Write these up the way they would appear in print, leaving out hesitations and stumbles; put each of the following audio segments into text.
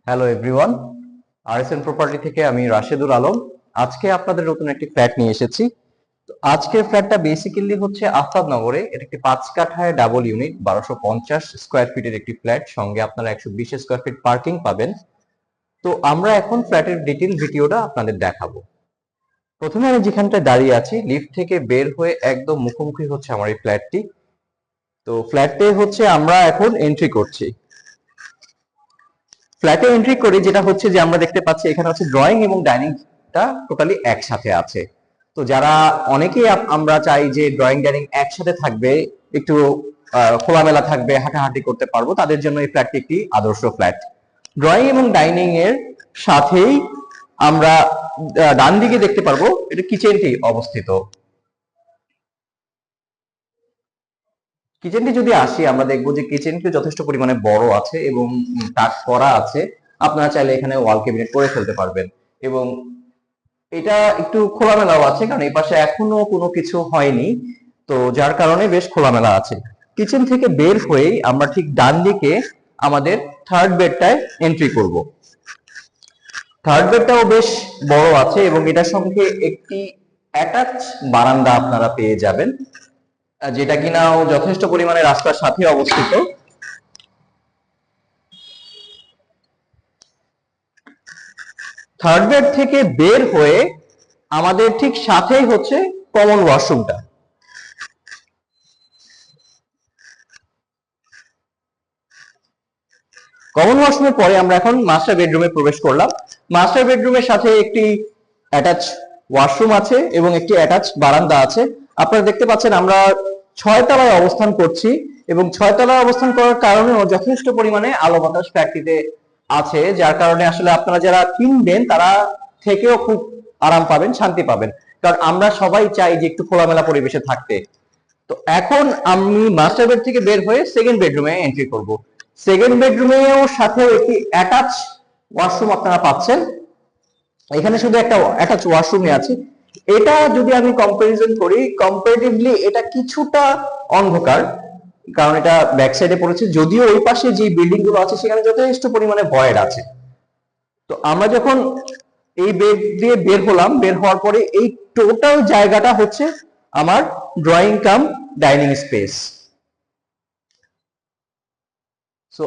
Hello everyone, আরএসএন property থেকে আমি রাশেদুল আলম। আজকে আপনাদের নতুন একটি ফ্ল্যাট নিয়ে এসেছি। তো আজকের ফ্ল্যাটটা বেসিক্যালি হচ্ছে আফতাবনগরে। এটা একটি 5 কাঠায় ডাবল ইউনিট, 1250 স্কোয়ার ফিটের একটি ফ্ল্যাট, সঙ্গে আপনারা 120 স্কোয়ার ফিট পার্কিং পাবেন। তো আমরা এখন ফ্ল্যাটের ডিটেইল ভিডিওটা আপনাদের দেখাবো। প্রথমে আমি যেখানটায় দাঁড়িয়ে আছি, লিফট থেকে বের হয়ে একদম মুখোমুখি হচ্ছে আমার এই ফ্ল্যাটটি। তো ফ্ল্যাটে হচ্ছে আমরা এখন এন্ট্রি করছি। ফ্ল্যাটে এন্ট্রি করে যেটা হচ্ছে যে আমরা দেখতে পাচ্ছি এখানে হচ্ছে ড্রয়িং এবং ডাইনিংটা টোটালি একসাথে আছে। তো যারা অনেকেই আমরা চাই যে ড্রয়িং ডাইনিং একসাথে থাকবে, একটু খোলামেলা থাকবে, হাঁটাহাঁটি করতে পারবো, তাদের জন্য এই ফ্ল্যাটটি একটি আদর্শ ফ্ল্যাট। ড্রয়িং এবং ডাইনিং এর সাথেই আমরা ডান দিকে দেখতে পারবো এটা কিচেনটি অবস্থিত। কিচেনটি যদি আসি, আমরা দেখবো যে কিচেনটি যথেষ্ট পরিমাণে বড় আছে এবং কাজ করা আছে। আপনারা চাইলে এখানে ওয়াল ক্যাবিনেট করে ফেলতে পারবেন এবং এটা একটু খোলামেলাও আছে, কারণ এই পাশে এখনো কোনো কিছু হয়নি, তো যার কারণে বেশ খোলামেলা আছে। কিচেন থেকে বের হয়েই আমরা ঠিক ডান দিকে আমাদের থার্ড বেডটায় এন্ট্রি করব। থার্ড বেডটাও বেশ বড় আছে এবং এটার সঙ্গে একটি অ্যাটাচ বারান্দা আপনারা পেয়ে যাবেন, যেটা কিনাও যথেষ্ট পরিমাণে রাস্তার সাথে অবস্থিত। থার্ড বেড থেকে বের হয়ে আমাদের ঠিক সাথেই হচ্ছে কমন ওয়াশরুমটা। কমন ওয়াশরুমের পরে আমরা এখন মাস্টার বেডরুমে প্রবেশ করলাম। মাস্টার বেডরুমের সাথে একটি অ্যাটাচ ওয়াশরুম আছে এবং একটি অ্যাটাচ বারান্দা আছে। আপনারা দেখতে পাচ্ছেন আমরা 6 তলায় অবস্থান করছি এবং 6 তলায় অবস্থান করার কারণেও যথেষ্ট পরিমাণে আলো বাতাস ফ্ল্যাটটিতে আছে, যার কারণে আসলে আপনারা যারা কিনবেন তারা থেকেও খুব আরাম পাবেন, শান্তি পাবেন, কারণ আমরা সবাই চাই যে একটু খোলামেলা পরিবেশে থাকতে। তো এখন আমি মাস্টার বেড থেকে বের হয়ে সেকেন্ড বেডরুমে এন্ট্রি করব। সেকেন্ড বেডরুমেও সাথে একটি অ্যাটাচ ওয়াশরুম আপনারা পাচ্ছেন। এখানে শুধু একটা অ্যাটাচ ওয়াশরুমই আছে। এটা যদি আমি কম্পারিজন করি, কম্পারেটিভলি এটা কিছুটা অন্ধকার, কারণ এটা ব্যাক সাইডে পড়েছে, যদিও ওই পাশে যে বিল্ডিং গুলো আছে সেখানে যথেষ্ট পরিমাণে ভয়েড আছে। তো আমরা যখন এই বেড দিয়ে বের হলাম, বের হওয়ার পরে এই টোটাল জায়গাটা হচ্ছে আমার drawing cum dining space. So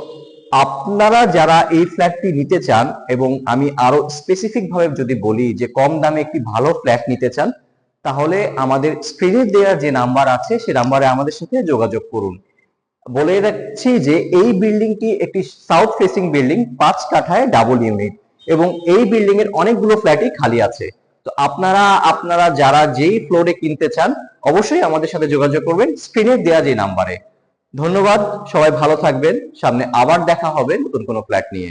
আপনারা যারা এই ফ্ল্যাটটি নিতে চান, এবং আমি আরো স্পেসিফিক ভাবে যদি বলি যে কম দামে একটি ভালো ফ্ল্যাট নিতে চান, তাহলে আমাদের স্ক্রিনে দেওয়া যে নাম্বার আছে সে নাম্বারে আমাদের সাথে যোগাযোগ করুন। বলে রাখছি যে এই বিল্ডিংটি একটি সাউথ ফেসিং বিল্ডিং, 5 কাঠায় ডাবল ইউনিট, এবং এই বিল্ডিং এর অনেকগুলো ফ্ল্যাটই খালি আছে। তো আপনারা যারা যেই ফ্লোরে কিনতে চান অবশ্যই আমাদের সাথে যোগাযোগ করবেন স্ক্রিনে দেওয়া যে নাম্বারে। ধন্যবাদ, সবাই ভালো থাকবেন। সামনে আবার দেখা হবে নতুন কোনো ফ্ল্যাট নিয়ে।